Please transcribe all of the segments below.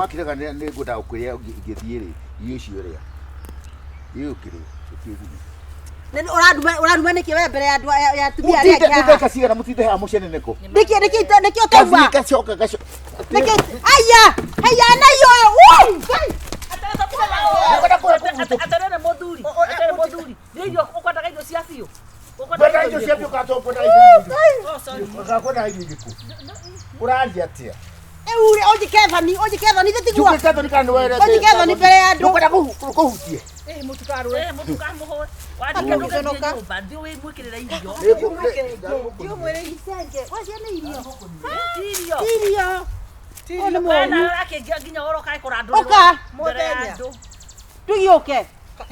wakiraga nĩ ngũnda ũkwĩra ngĩthiĩ rĩ irio icio rĩa yũkire nĩ ũraruma nĩkĩ we mbere ya andũ ya tumia arĩa angĩ haha ndeka cigana mũtinde haha mũcene nĩkũ nĩkĩ ũtauma gacoka nĩkĩ aya nayo atarere mũthuri nĩirio ũkwendaga irio cia biũ ũkwendaga irio cia biũ katokwendaga irio ũgakwenda irio irĩkũ ũraria atĩa Eure ojikethani titigua. Ojikethani kana wewe. Ojikethani mbere ya andu. Ukora kuhutie. Mutukamuho. Wandike nduka bandi we mwikirira irio. Ndio mwere isenge. Wacia ni irio. Irio. Ona mwana akingia nginya oroka ikurandura. Oka. Muthenya. Tugioke.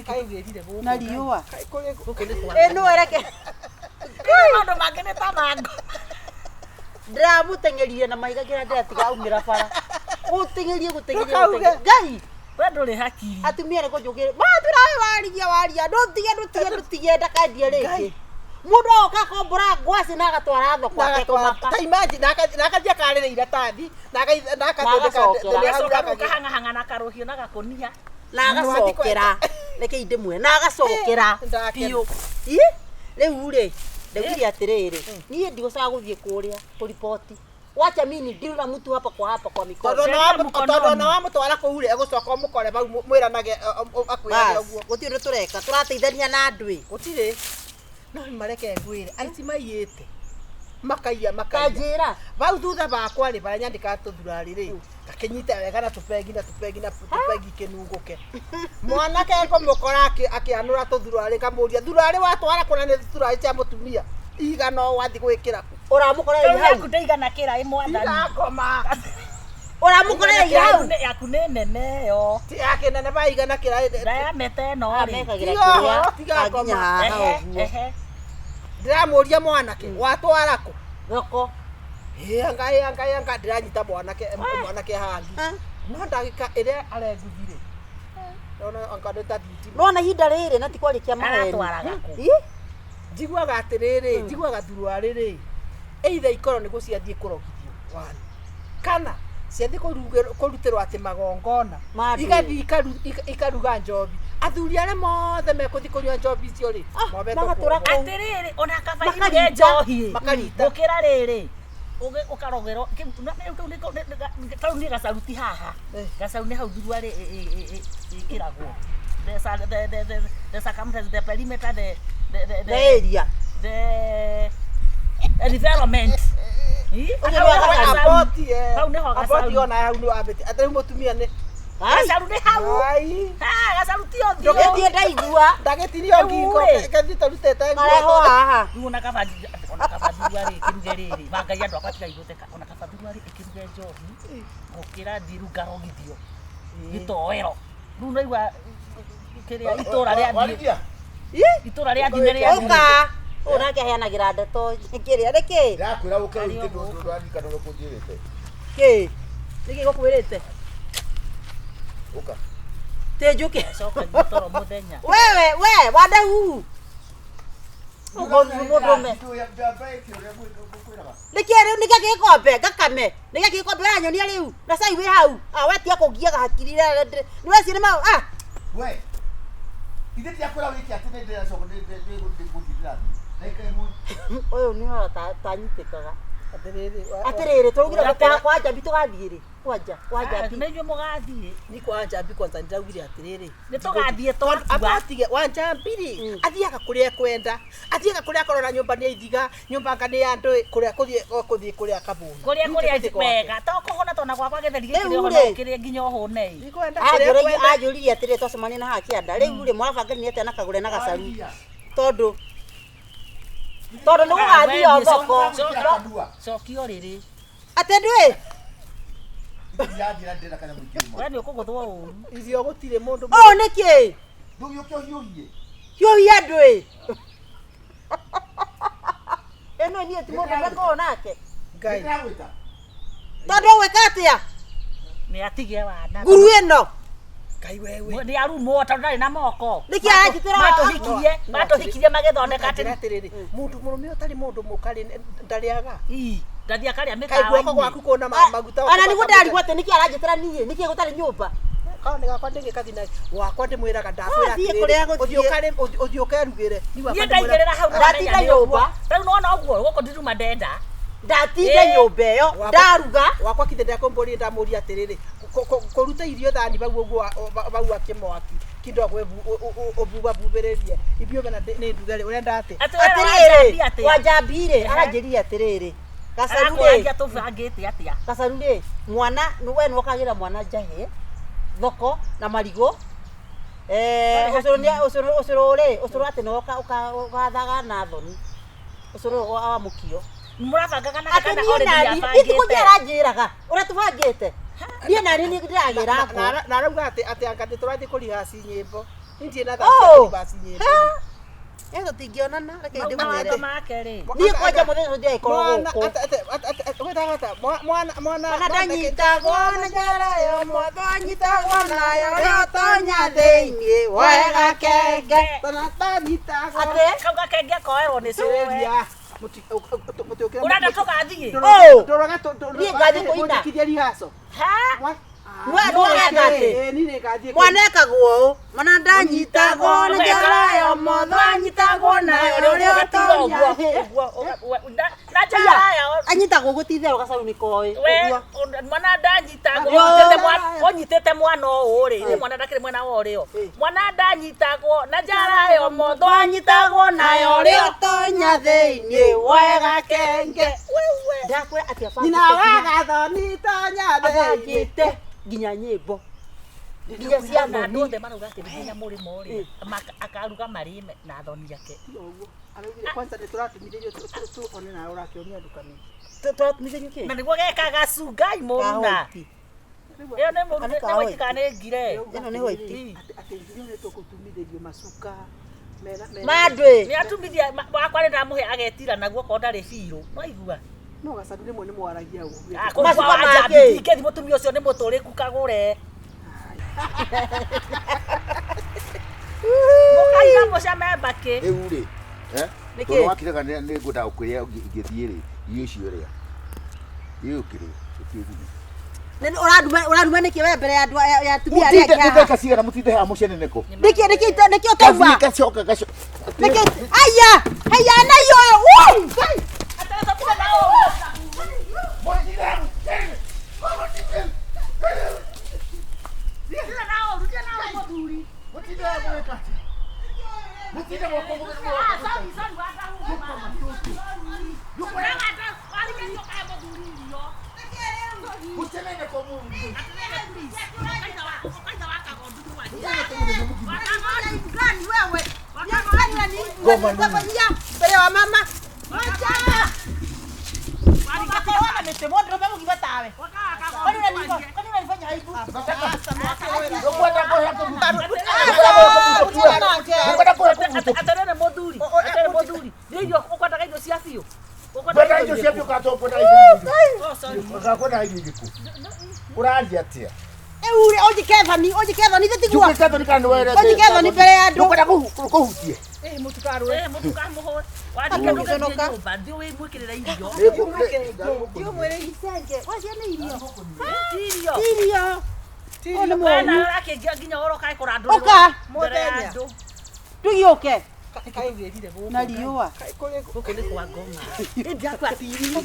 Kaigirire guku. Na riua. No ereke. Maundu mangi ni ta mango. Ndiramutengerire na maiga ngira ndatiga aumira bara. Utengerie Ngai. We nduri hakiri. Atumia reko njugire. Maturawe waria. Ndutige ndakandie rĩngĩ. Mundu oka kombora ngwacĩ na agatwara thoko akekoma. Ta imagine nakajia karĩrĩire tathi kahanga na karuhio na gakonia na agacokera reke indimwe na agacokera biũ. Rĩu rĩ ndegire atiriri niĩ ndigũcaga gũthiĩ kũrĩa kũripoti wacha mimi ndirura mtu hapa kwa mikono tondũ na wamũtwara kũu rĩ egũcoka mũkore bau mwĩranage akwĩra ũguo gũtirĩ tũreka tũrateithania na andũ gũtirĩ no mareke ngwĩre aici maiyĩte makaiya kanjĩra bau thutha bakwa rĩ bara nyandĩka tũthurarĩ rĩ gakenyita wega na tũpengi kĩnunguke mwanake ngũmũkora akĩanũra tũthurarĩ ngamũria thurarĩ watwara kũna nĩ thurarĩ cia mũtumia igana wathi gwĩkĩra ũramũkorera hau ndeigana kĩra ĩmwathani ngoma ũramũkorera hau yaku nĩ nene yo ti yake nene baigana kĩra ndayamete no mekagira kĩrĩa tiga ngoma ehe ndiramũria mwanake watwara kũ thoko anga ndiranyita mwanake hangi no ndagĩka ĩrĩa arenguthire ona anga ndĩtathiti nona ihinda rĩrĩ na tikwarikia maheni njiguaga atĩrĩrĩ njiguaga thurarĩ rĩ either ikorwo nĩguo ciathiĩ kũrogithio wani kana ciathiĩ kũrutĩrwo atĩ magongona igathiĩ ikaruga njobi athuri arĩa mothe mekũthiĩ kũnyua njobi icio rĩ atĩrĩrĩ ona kabaire njohi gũkĩra rĩrĩ ukarogero tau ni gacaruti haha gacaru ni hau thurua ikiragwo the circumference the perimeter the area the environment aboti ona hau ni abeti atari mutumia ni gacaru ni hau gacaru ti othe ndũgĩthiĩ ndaigua ndagĩtirio ngingo kathi tarutete mareho haha ona kabathurua rĩ kĩruge rĩrĩ mangai andũ akwa tiga igũteka ona kabathurua rĩ kĩruge njohi gũkĩra thiru ngarogithio gĩtoero rĩu naigua kĩrĩa itũra rĩa thine rĩa ũka ũnake aheanagĩra ndeto kĩrĩa nĩkĩ ndakwĩra ũke ũrute ndũndũ rwandika no kũnjĩrĩte nĩkĩ gũkwĩrĩte ũka tĩnjũke coka gĩtoro mũthenya we wadahu mũndũme nĩkĩ rĩu nĩkĩ gĩkombe ngakame nĩkĩ gĩkombe wanyonia rĩu na cai wĩ hau wetia kũngiaga hakiri nĩweci nĩ mau we ithe tiakwĩra wĩke atĩ nĩ ndĩracoka nĩgũthirĩra ũyũ nĩho tanyitĩkaga atĩrĩrĩ tũrugire kwa njambi tũgathiĩ rĩ kwa njambi nĩnyuĩ mũgathiĩ ni kwa njambi kwanza nĩndaugire atĩrĩrĩ nĩtũgathiĩ abatige wa njambi rĩ athiaga kũrĩa ekwenda athiaga kũrĩa akorora nyũmba nĩ ithiga nyũmba nga nĩ andũ kũrĩa kũrĩa kabũni kũrĩa wega to kũhona tona gwakwa gĩtheri gĩkĩrĩa nginya ũhũne anjũririe atĩrĩ twacemania na haha kĩanda rĩu rĩ mwarabangania atĩa na kagũre na gacaru tondũ nĩ gũgathiĩ thoko cokio rĩrĩ atĩ ndũĩ we nĩ ũkũgũthwo ũru irio gũtirĩ mũndũ nĩkĩ hiũhia andũ ĩno niĩ ti mũndũ mekorwo nake tondũ gwĩka atĩa nĩ atigie wana nguru ĩno Ngai wewe nĩ arumwo tondũ ndarĩ na moko nĩkĩ matũhikirie magĩthondeka atĩrĩrĩ mũndũ mũrũme ũtarĩ mũndũ mũkarĩ ndarĩaga Ndathia karia Kai mikawa. guoko gwaku kona maguta. Ana niguo ndarigwo ati niki aranjitira nie niki gutari nyumba. Kaone gakwa ndingikathi na wakwa ndimwiraga ndakwira thiĩ kũrĩa gũthiĩ. uthioke rugire ni wakwa Ndaingirira hau Ndatinda nyumba. Riu nona uguo goko ndiruma ndenda. Ndatinde nyumba iyo ndaruga wakwa kithe ndakombori ndamuria atiriri kuruta irio thani bau akimwaki kidogo obuga bubererie ibio bana ne ndugare uria ndate atiriri wajambire aranjirire atiriri Kasarure tuvangite atia. Kasarure mwana we nwokagira mwana njahe thoko na marigo ucuru ati noka ugathaga na thoni ucuru wa mukio Murabangaga na kana already afangite itukuja aranjiraga uria tubangite nie nani ni ndiragira ko na arauga ati angati turathi kurihasi nyimbo ndie na thasi basi nyimbo ego tingionana reke ndi mwere makere nie kwaja muthenya ndia ikoro mwana ndanyitagwo na njara yo motho anyitagwo nayo riotonya thiini wega kenge ndanyitagwo ate kauga kenge koerwo ni suwe uranda tugathie nie ngathi kuina rihaso ha mwana ekagwo mwana ndanyitagwo na njara yo motho anyitagwo nayo riotonya anyitagwo gutitherwo gacaru ni koi mwana ndanyitagwo onyitete mwana o ri ni mwana ndakire mwana o rio mwana ndanyitagwo na njara yo motho anyitagwo nayo riotonya thiini wega kenge ndakwe ati nyina waga thoni tonya thiini ginya nyimbo nginya cia andu othe marauga ati nginya murimo ri akaruga marime na thoni yake kwanza ni turatumithio tu one na urakionia dukani turatumithio ki na niguo gekaga cungai muruna iyo ni muruna ni waikika ni ngire ino ni white ati ngire ni tukutumithio macuka madwe ni atumithia wakwa ni ndamuhe agetira naguo ko ndari biru no igua no gacaru rimwe ni mwaragia uguo macuka make ikethi mutumia ucio ni muturiku kagure mukaina mucame mbaki riu ri niki wakiraga ni ngunda ukwiria ngithie ri irio cio ria yukiri nini uraduma niki we mbere ya andu ya tumia aria kia ndeka cigana mutinde ha mucene neko niki otauga gacoka niki aya nayo ataweza kuwa nao atarene moduri ndio ukwataka indo cia biu ukwataka indo cia biu katopona indo uraria atia ure ojikethani thitigwa jukethani kana were ojikethani mbere ya andu ukwenda kuhutie mutukamuho wadike nduka nyumba ndio we mwikirira irio ndio mwere isenge wacia ni irio irio ona mwana yake nginya oro kai kurandu oka muthenya tugioke kaigirire na riua guku ni kwa ngoma ndi akwa irio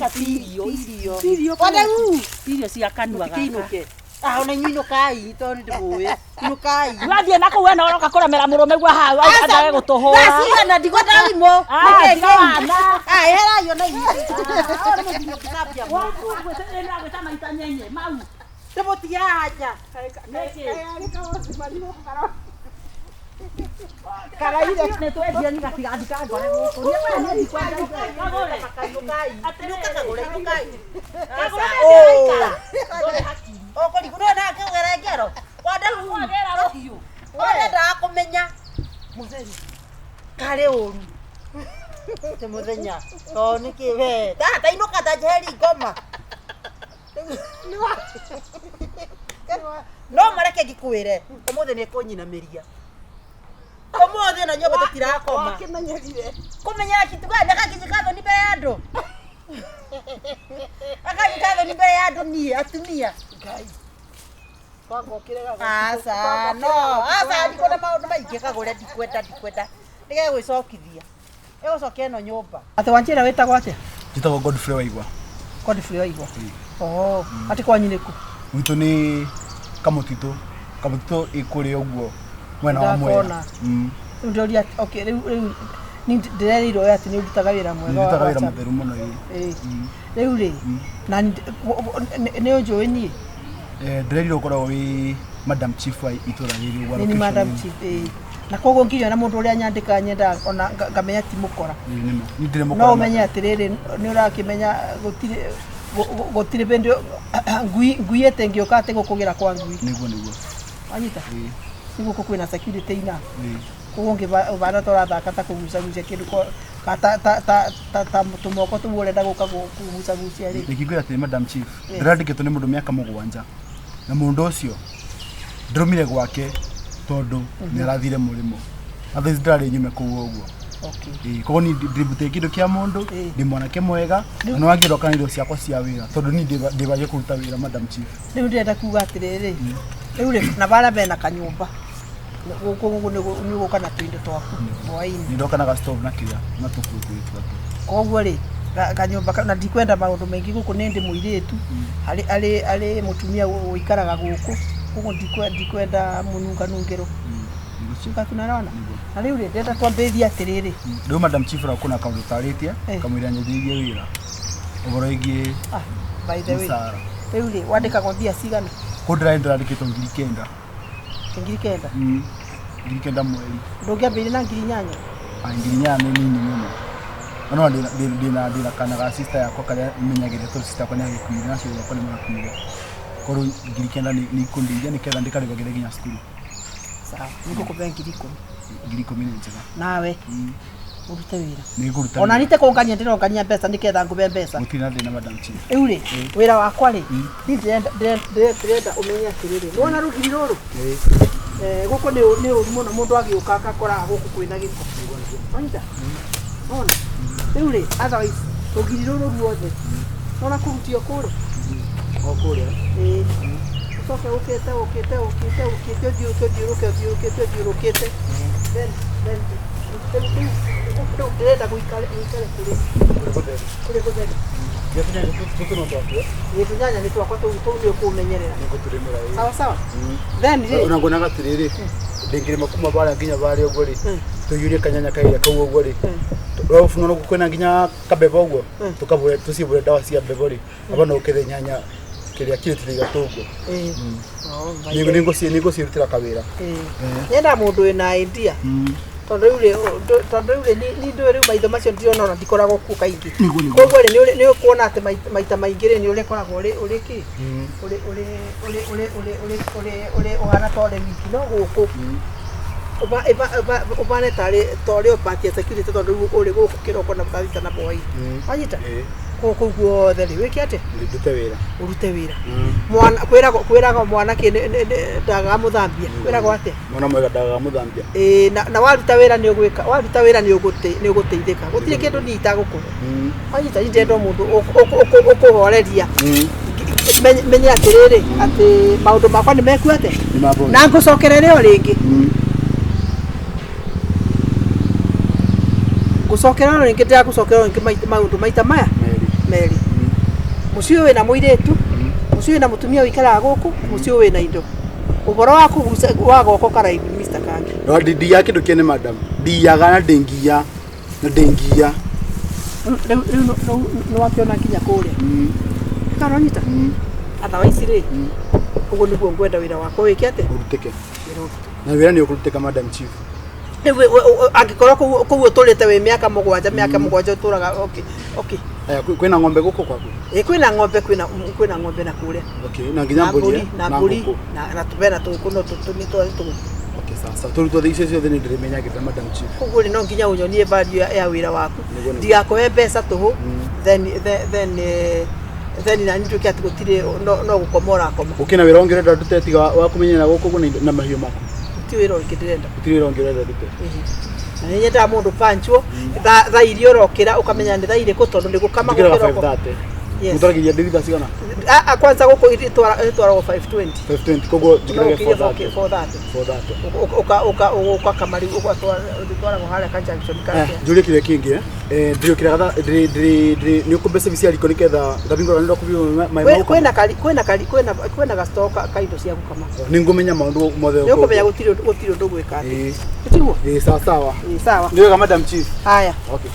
wadau irio cia kanua gaka kinuke ona nyino kai to ndi boye nyino kai wathie nako we na oroka kuramera murume gwa hau andae gutuhura na ndigota limo hera yo na irio kitabu mundu gwetera gweta maita nyenye mau tebotia haja karaire ne to edia ni gatigathika ngore guku ni we ni kwenda kagore atiruka kagore kai dole haki okori kuno na kagere ngero wada wagera rohiu wada da kumenya muthenya kare uru te muthenya to niki we tata inuka ta jeri ngoma no mareke gikwire umuthe ni kunyinamiria umuthe na nyoba tutirakoma kimenyerire kumenya kitu gani kakijikatho ni mbere andu Akanyita ni mbere ya dunia atumia. Ngai. Kwango kirega. Asa ndiko na maundu maingi kagure ndikwenda. Ndige gwicokithia. Egũcokia ĩno nyũmba. Atĩ Wanjĩra wĩtagwo atĩa? Njĩtagwo Godfrey Waigwa. Godfrey Waigwa. Oh, atĩ kwanyu nĩkũ? Gwitũ nĩ Kamũtitũ. Kamũtitũ ĩkũrĩa ũguo mwena wa Mwea. Rĩu ndoria okay rĩu ni ndĩrerirwo atĩ nĩ ũrutaga wĩra mwega. Nĩ ndutaga wĩra mũtheru mũno ĩ. Rĩu rĩ na nĩ ũnjũĩ niĩ? Ndĩrerirwo ũkoragwo wĩ Madam Chief wa itũra rĩrĩ ũguo. Nĩ Madam Chief na koguo nginya na mũndũ ũrĩa nyandĩka nyenda ona ngamenya ti mũkora. Nĩ ndĩrĩ mũkora. No ũmenye atĩrĩrĩ nĩ ũrakĩmenya gũtirĩ bĩndĩ ngui ĩtĩngĩũka atĩ gũkũgĩra kwa ngui. Nĩguo. Wanyita? Nĩguo kwĩna security ina. Koguo ũngĩbana tũrathaka ta kũgucagucia kĩndũ ta tũmoko tũu ũrenda gũka kũgucagucia rĩ. Nĩkĩngwĩra atĩ Madam Chief ndĩrandĩkĩtwo nĩ mũndũ mĩaka 7 na mũndũ ũcio ndĩrũmire gwake tondũ nĩ arathire mũrĩmo. Athĩci ndarĩ nyume kũu ũguo. Okay. Koguo ni ndĩbutĩte kĩndũ kĩa mũndũ, ndĩ mwanake mwega, na no angĩroka na indo ciakwa cia wĩra tondũ ni ndĩbagie kũruta wĩra Madam Chief. Rĩu ndĩrenda kuuga atĩrĩrĩ, rĩu rĩ na bara bena kanyũmba. Gũkũ nĩ gũka na tũindo twaku hwaĩ-inĩ. Nĩ ndoka na gastove na kĩrĩa na tũkũngũ twake. Koguo rĩ kanyũmba na ndikwenda maũndũ maingĩ gũkũ nĩ ndĩ mũirĩtu arĩ mũtumia ũikaraga gũkũ. Koguo ndikwenda mũnunganungĩro. Ciuka tunaona. Na rĩu rĩ ndĩrenda twambĩrĩrie atĩrĩrĩ. Rĩu Madam Chief ra kuna kaũndũ tarĩtie kamwĩra nyendeirie wĩra. Ũhoro wĩgiĩ by the way. Rĩu rĩ wandĩkagwo mbia cigana? Kũndĩra ndĩrandĩkĩtwo 9,000. 9,000? 9,000 mweri. Ndũngĩambĩrĩria na 8,000? 8,000 nĩ nini mũno. No ndĩna kana ga sister yakwa karĩa menyagĩrĩra tondũ sister yakwa nĩ agĩkuire na ciothe yakwa nĩ marakuire. Korwo 9,000 nĩ ikũndeithia nĩgetha ndĩkarĩbagĩre nginya cukuru. Sawa, nĩngũkũbea 10,000. 10,000 nĩ njega. Nawe urute wĩra. Nĩngũruta. Ona nite kũngania ndĩrongania mbeca nĩgetha ngũbe mbeca. Gũtirĩ na thĩna Madam Chief. Rĩu rĩ wĩra wakwa rĩ ndĩrenda ũmenye atĩrĩrĩ. Nĩwona rũgiri rũrũ? Gũkũ nĩ ũru mũno mũndũ agĩũka akakora gũkũ kwĩna gĩko. Wanyita? Ona. Rĩu rĩ otherwise rũgiri rũrũ ruothe. Ona kũrutio kũrĩ. O kũrĩa. Ucoke ũkĩte ũthiũrũkĩte. Then ndĩrenda gũikare kũrĩ gũtheru. Tunyanya nĩ twakwa tũu nĩ ũkũmenyerera. Sawa. Then ona ngonaga atĩrĩrĩ ndĩngĩrĩma kuma barĩa nginya barĩa ũguo rĩ tũiyũrie kanyanya kairĩa kau ũguo rĩ rũbuna no kwĩna nginya kabeba ũguo tũcibũre ndawa cia mbebo rĩ aba no ũkethe nyanya kĩrĩa kĩrĩtire igatũngwo. Nĩngũciĩrutĩra kawĩra. Nyenda mũndũ wĩna idea. Tondũ rĩu nĩ ndũĩ rĩu maitho macio ndirona ona ndikoragwo kuo kaingĩ. Koguo rĩ nĩ ũkuona atĩ maita maingĩ rĩ nĩ ũrĩkoragwo ũrĩ kĩ? Ũrĩ ũhana ta ũrĩ wiki no gũkũ. Ũbane tarĩ ũpatia security tondũ rĩu ũrĩ gũkũ kĩroko na mũtavita na boy. Wanyita? Kũu guothe rĩ wĩke atĩ? Ũrute wĩra. Kwĩragwo mwanake ndagaga mũthambia. Kwĩragwo atĩ? Mwana mwega ndagaga mũthambia. Na waruta wĩra nĩ ũgwĩka. Waruta wĩra nĩ ũgũteithĩka. Gũtirĩ kĩndũ niĩ itagũkũhe. Wanyita ndĩrenda mũndũ ũkũhoreria. Menye atĩrĩrĩ atĩ maũndũ makwa nĩ meku atĩ? Na ngũcokerere o rĩngĩ. Ngũcokerera o rĩngĩ ndĩragũcokerera rĩngĩ maũndũ maita maya merĩ. Mũciĩ wĩna mũirĩtu, mũciĩ wĩna mũtumia ũikaraga gũkũ, mũciĩ wĩna indo. Ũhoro wa goko karaibu Mr. Kangi. No ndiya kĩndũ kĩene Madam. Ndiyaga na ndĩngia. Rĩu nĩ wakĩona nginya kũrĩa. Kana nyita? Otherwise rĩ. Ũguo nĩguo ngwenda wĩra wakwa wĩke atĩ? Ũrutĩke. Na wĩra nĩ ũkũrutĩka Madam Chief. Angĩkorwo kũu ũtũrĩte wĩ mĩaka 7 ũtũraga okay. Kwĩna ng'ombe gũkũ kwaku? Kwĩna ng'ombe na kũrĩa. Okay, na nginya mbũri na ngũkũ. Na tũbena tũkũ no tũtũ. Okay, sasa. Tũrutwo icio ciothe nĩ ndĩrĩmenyagĩra Madam Chief. Koguo no nginya ũnyonie value ya wĩra waku. Ndigakoe mbeca tũhũ. Then na nĩtuĩke atĩ gũtirĩ no gũkomora koma. Ũkĩna wĩra ũngĩrenda ndutetiga wa kũmenyera gũkũ na mahiũ maku. Ti wĩra ũngĩ ndĩrenda. Ti wĩra ũngĩrenda ndute. Nĩ nyenda mũndũ pancho tha irio rokĩra ukamenya nĩ tha irĩkũ tondu nĩ gũkama gũkĩra. Yes. Mutaragiria ndithita cigana? Kwanza gũkũ itwaragwo 520. 520 koguo njikirage 430. 430. Uka kamari utwaragwo harĩa ka junction kake. Njũrie kĩrĩa kĩngĩ ndio kĩraga nĩ ũkũmbeca biciariko nĩketha ngabingora nĩ ndakubio mai kwĩna gastoka kaindo cia gũkama. Nĩ ngũmenya maũndũ mothe nĩ ũkũmenya gũtirĩ ũndũ gwĩka atĩ. Ũtiguo? Sawa sawa. Sawa. Ndio kama Madam Chief. Haya. Okay.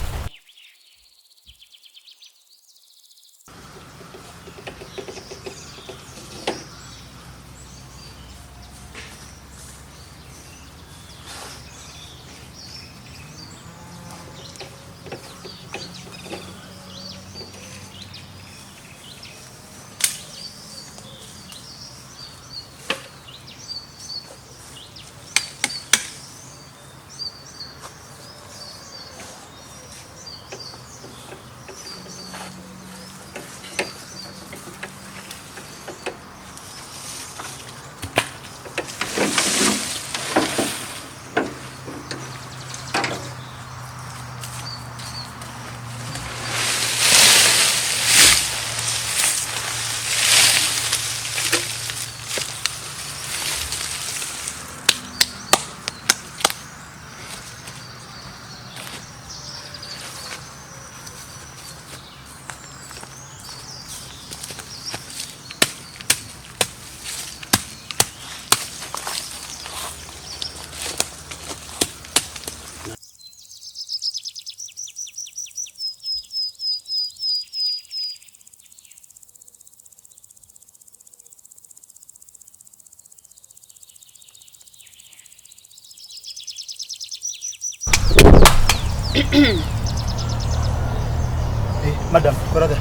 Madam, korada.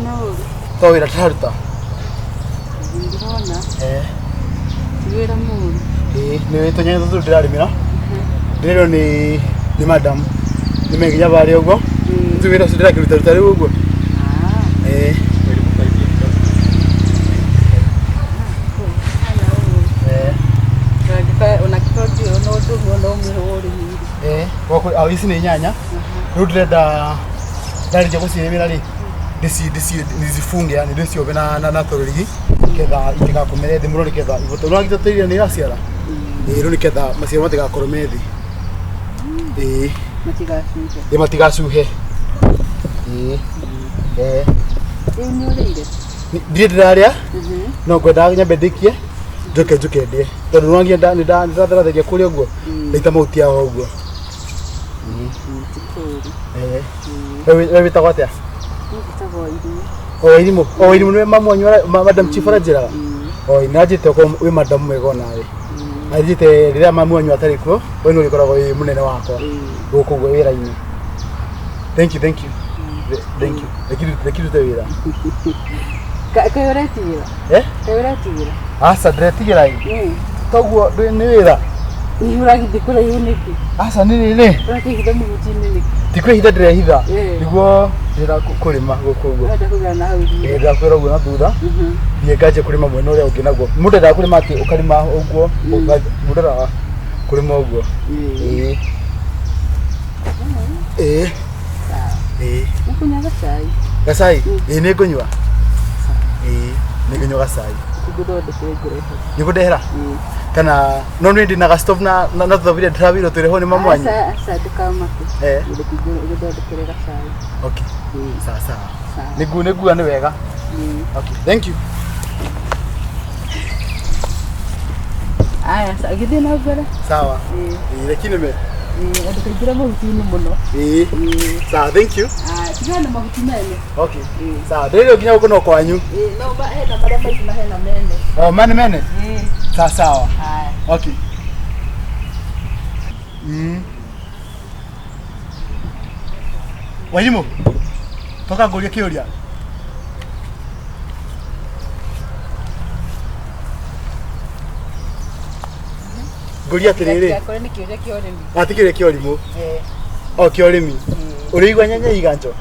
No. To wira tharuta. Ndona. Wira mu. Ni tonye ndo ndirarimira. Rero ni madam. Ni menginya bari ugo. Tu wira sudira kiruta rutari ugo. Ona kitodio no ndugu no mihuri. Wako au isi ni nyanya. Rudreda ndari je guciremira ri ndicifunge yani ndicio na torigi ketha itigakomere thi muno niketha igoto no agitoteire ni aciara ro niketha maciaro matigakorome thi matigacuhe ni urire ndire ndiraria no ngwenda nyambe ndikie njuke ndie tondu nwangia ndatheratheria kuria uguo ndaita mauti yao uguo wewe witagwo atia? Irimu nĩ mamwanyu Madam Chief arajĩraga? Nĩanjĩte wĩ madam mwega nawe. Anjĩte rĩrĩa mamwanyu atarĩ kuo, we nĩ ũrĩkoragwo wĩ mũnene wakwa gũkũ guo wĩra-inĩ. Thank you. Rekirute wĩra. Kaĩ ũretigĩra? Kaĩ ũretigĩra? Aca ndiretigĩra ĩ. Toguo nĩ wĩra. Uragithĩ kũraihu nĩkĩ? Aca nĩ. Ũrakĩhitha mũhuti-inĩ nĩkĩ? Tikwĩhitha ndĩrehitha. Nĩguo ndĩra kũrĩma gũkũ ũguo. Ndakũgera na hau thutha. Ndakwĩra ũguo na thutha. Thiĩ nganjie kũrĩma mwena ũrĩa ũngĩ naguo. Mũndũ endaga kũrĩma atĩ ũkarĩma ũguo, mũndũ endaga kũrĩma ũguo. Nĩkũnyua gacai? Gacai? Nĩngũnyua. Nĩngũnyua gacai. Ngũthondekere ngũrehe. Nĩngũndehera? Kana no nĩ ndĩ na gastove na tũthaburia ndĩrabĩirwo twĩrehwo nĩ mamwanyu? Aca ndũkamake. Ngũthondekere gacai. Okay. Sawa. Nĩngua nĩ wega. Okay. Thank you. Aya, githĩ na mbere? Sawa. Reki nĩme. Andũ kaingĩra mahuti-inĩ mũno. Sawa, thank you. Tigana mahuti mene. Okay. Sawa, ndĩrĩo nginya gũkũ no kwanyu. No hena marĩa maingĩ na hena mene. Mene? Sawa. Okay. Wairimu, toka ngũrie kĩũria. Ngũria atĩrĩrĩ. Ati kĩũria kĩa ũrimũ. Kĩa ũrĩmi. Ũrĩigua nyanya iganjo?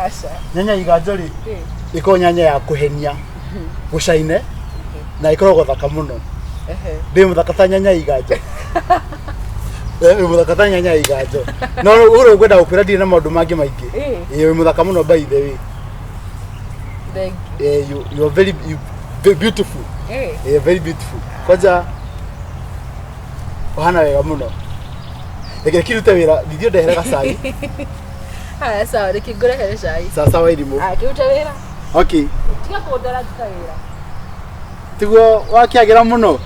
Aca. Nyanya iganjo rĩ, ĩkoragwo nyanya ya kũhenia, gũcaine, na ĩkoragwo thaka mũno. Ndĩ mũthaka ta nyanya iganjo. muthaka ta nyanya iganjo no uro kwenda upira ndi na maundu mangi maingi muthaka muno by the way. You are very beautiful. Very beautiful. Kwanza hana wega muno. Lakini kirute wira ndio ndehera cai. Sawa nikigura hele cai. Sawa irimu. Kirute wira. Okay. Tiga kudara wira. Tiguo wakiagira muno.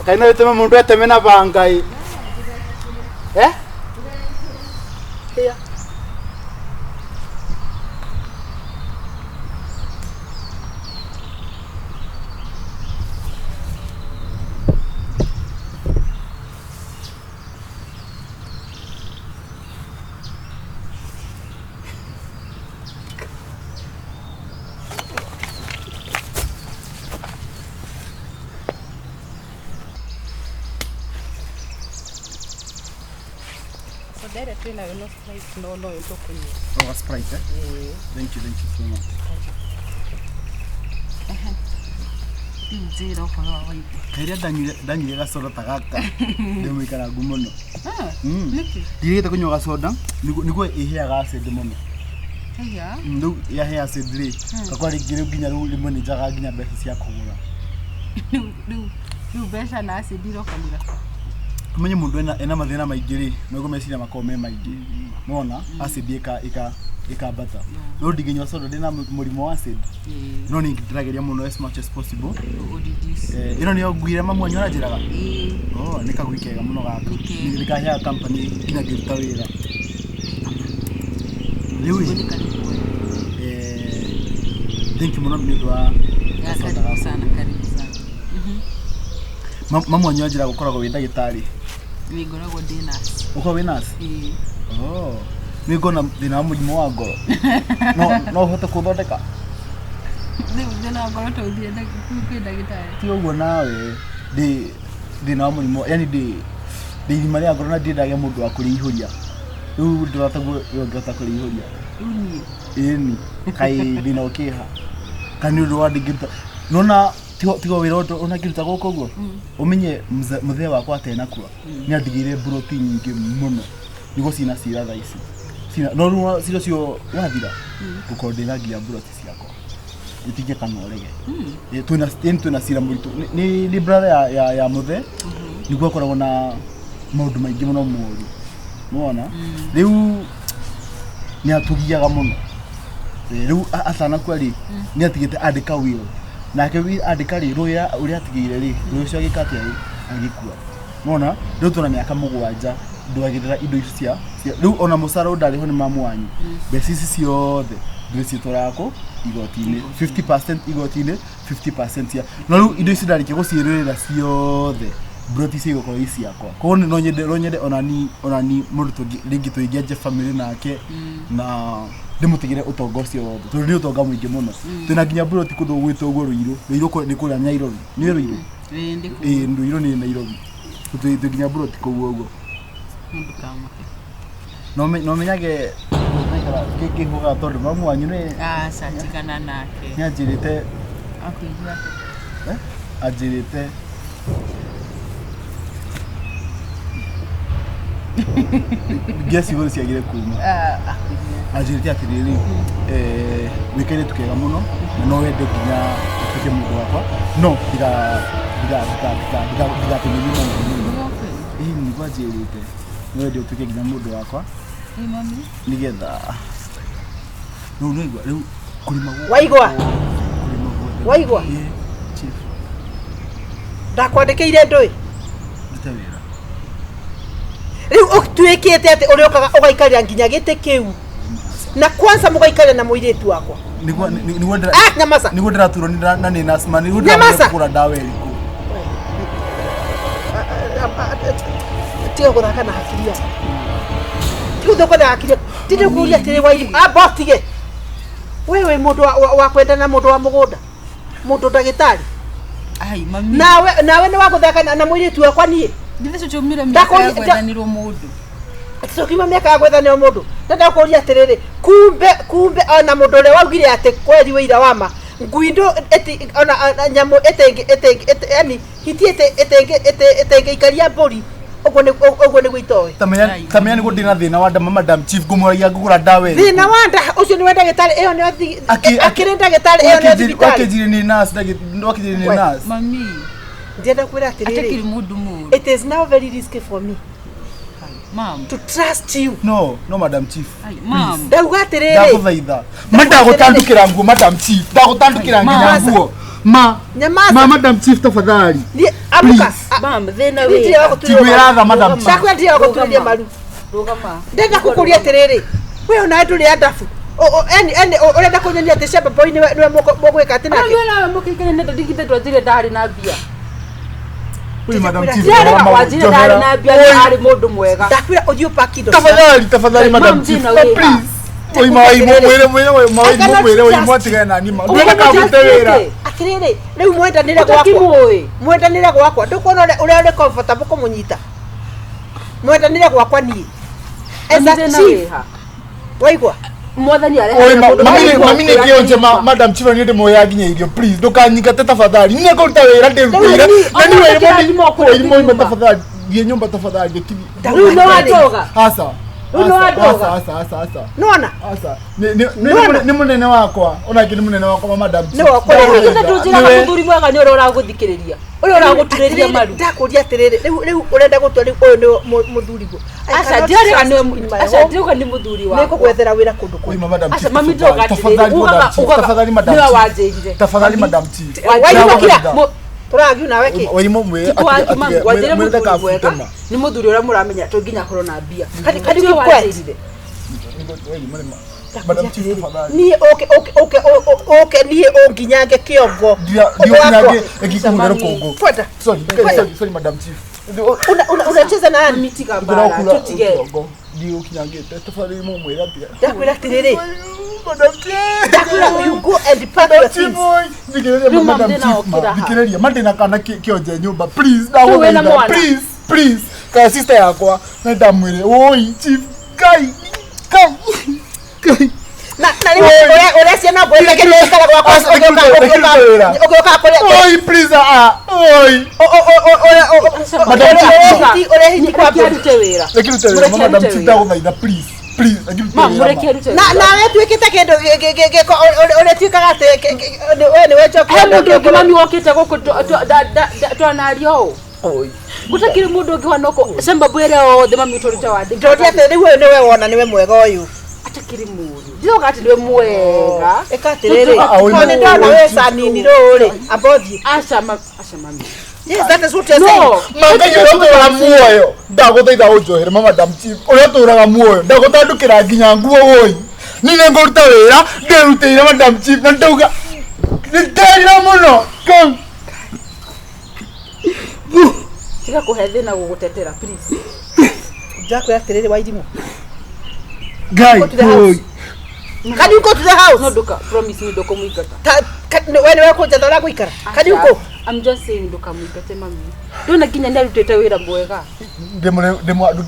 Kaino iteme mundu ateme na bangai. Yeah. No, it's okay. Oh, Sprite, eh? Thank you so much. Zero for all. Kairia danyire gasoda tagaka. Ndemo ikara gumono. Ndigite kunywa gasoda niguo iheaga acid muno. Haya. Ndu ya he acid ri. Kakwari ngire nginya ru limwe ni jaga nginya mbeca cia kugura. Du mbeca na acid irokanira. Kumenye mundu ena mathina maingi ri no gumeciria makome maingi. Mona acid ikabata. No ndiginywa soda ndina murimo wa acid. No ni ndirageria muno as much as possible. Ino niyo ngwire mamu anyora njiraga. Oh, nikagwikega muno gaka. Nikahea company nginya ngiruta wira. Liwi. Thank you muno ndwa. Karibu sana. Mamu anyora njira gukoragwo wi ndagitari. Nigoragwo dinas. Uko wi nurse? Oh. Nigona thina murimo wa ngoro. No hote kuthondeka. Thina ngoro to thie ndagitari. Ti uguo nawe thina murimo yani ndi maria ngoro na ndindage mundu wa kurihuria. Riu ndirataguo yongeta kurihuria. Ini kai thina ukiha. Kani ndu wa ndigita. Nona tigo wira ona kiruta goko guo. Umenye muthee wakwa atena kwa. Ni andigire protein nyingi muno. Nigo cina cira tha ici. Cina no ciro cio wathira. Ukondira nginya buroti ciakwa. Itinge kanorege. Twina cira muritu. Ni brother ya muthee. Nigo akoragwo na maundu maingi muno moru. Muona? Riu ni atugiaga muno. Riu asana kwari ni atigite andika will. Nake andika ri ruya uri atigire ri rucio agikati agikua. Mona riu tuna miaka 7 ndwagirira indo icio cia riu ona musara ndari ho ni mamu wanyu mbeca ici ciothe ndicitwara yako igoti-ini 50% igoti-ini 50% cia no riu indo ici ndariki guciririra ciothe broti cio goko ici yakwa ko no nyende onani mundu ringi tuingiaje family nake na ndimutigire utonga ucio wothe tondu ni utonga mwingi muno twina nginya broti kuthu gwitwo uguo ruiru ni kuria Nairobi ni ruiru nduiru ni Nairobi kuthu nginya broti kuguo uguo no menyage kikihuga tondu mamu wanyu ni satigana nake nyanjirite akuigia ajirite gesi wori ciagire kuma ajirite atiriri wikere tukega muno no wende nginya tuke mundu wakwa no diga tunyinyi muno ni kwajirite no wende tuke nginya mundu wakwa mami nigetha no riu kurima waigwa ndakwandikire ndui nditawira riu utwikite ati uri okaga ugaikarira nginya gite kiu na kwanza mugaikarira na muiritu wakwa niguo nyamasa niguo ndiraturo na ni nasma niguo ndirakura dawa iriku tiyo gura kana hakiria tiyo thoko na hakiria tinde kuria tiri wairu botige wewe mundu wa kwenda na mundu wa mugunda mundu ndagitari ai mami nawe ni waguthaka na muiritu wakwa nie ndithe chomire miaka ya gwethanirwo mundu Tukima miaka ya gwethanirwo mundu ndenda kuria atiriri kumbe ona mundu ule waugire ati kweri wira wama nguindo eti ona nyamo etenge yani hiti etenge ikaria mburi ogwo ni gwitoe tamenya ni gudina thina wa madam chief gumuria ngugura dawe thina wa nda ucio ni wenda gitari iyo ni akirenda gitari iyo ni thibitari wakijiri ni nurse wakijiri ni nurse mami ndienda kwira atiriri atakiri mundu it is now very risky for me mom to trust you no madam chief mom ndauga atiriri ndaguthaitha mandagutandukira nguo madam chief ndagutandukira nginya nguo ma madam chief tafadhali amuka mom thina wi tiwira madam chief sakwa ndio guturia maru rugama ndenda kukuria atiriri we ona nduri adafu eni urenda kunyonia ati shamba boy niwe mogwika ati nake na mukikene nenda digite twatire ndari na bia we madam chief ndari wajire ndari na bia ari mundu mwega ndakwira uthio pakido tafadhali madam chief please oi mai mwere mwatiga na nima ndeka gutewera atiriri riu mwendanire gwakwa ndukona uri comfortable kumunyita mwendanire gwakwa nie eza chief waigwa mwathani mami ni kionje madam chief ni ndimo ya ginya irio please ndukanyika tafadhali ni kuruta wira ndibwira nani wewe mo tafadhali ye nyumba tafadhali ndikibi riu no atoga hasa nona asa ni munene wakwa ona kini munene wakwa madam chief ni wakwa ndio tujira muthuri mwega ni uri uraguthikiriria uri uragutureria maru ndakuria atiriri riu urenda gutwa riu uyu ni muthuri go aca ndiuga ni muthuri wa niko gwethera wira kundu kwa madam chief mami ndoga tafadhali madam niwa wajirire tafadhali madam chief waigukira turagi na weki waimo mwe wajire muthuri mwega ni muthuri ura muramenya tunginya korwo na bia kadi kwetire madam chief tafadhali ni okay ni onginyange kiongo ndio kinyange ekikumira kongo fuata sorry madam chief unacheza na nani mitika bara tutige ndio kinyange tafadhali mwera pia ndakwira tiriri madam chief ndakwira you go and pack your things ndikireria madam chief ndikireria mandina kana kionje nyumba please please ka sister yakwa na ndamwire oi chief kai na ni ore ciana boy ke ni kala gwakwa ogoka kore oi please oi madam chief ore hindi kwa kirute wira madam chief ndaguthaitha please na we twikite kindu ore twikaga ati we ni wechoka he mundu ungi mami wokite guku twanario oi gutakiri mundu ungi wanoko semba bwere othe mami turute wandi ndoria ati riu ni we wona ni we mwega uyu atakiri mundu ndiroga ati ni mwega ekatiriri kone ndona we sanini ruri abothi aca mami yes that is what you're saying mangayo uratura muoyo ndaguthaitha unjohere madam chief uria turaga muoyo ndagutandukira nginya nguo woi nine nguruta wira ndirutire madam chief na ndauga ndira muno kom tiga kuhe thina gugutetera please jakwira atiriri wairimu guy boy can you go to the house no doka promise me doko muigata when we ko jadala guikara can you go I'm just saying doka muigate mami ndona kinya ndarutete wira mwega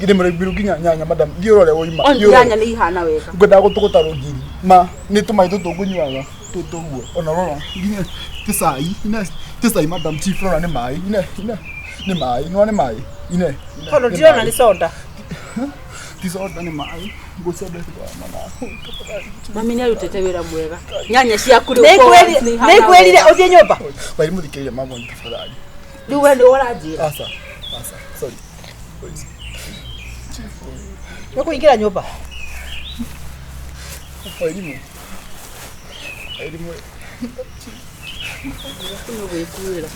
ndimure biru ginya nyanya madam ndiorore oima nyanya ni ihana wega ngwenda gutuguta rugiri ma ni tumai tutungunywaga tutuguo ona rora ginya tisai ina tisai madam chief rora ni mai ina ni mai no ni mai ina kono ndiona ni soda tisoda ni mai gusoda kwa mama mami ni arutete wira mwega nyanya cia kuri ne kwelire uthie nyumba bari muthikiria mama ni tafadhali riu we ni uranjira asa sorry no kuingira nyumba elimu no gwikuira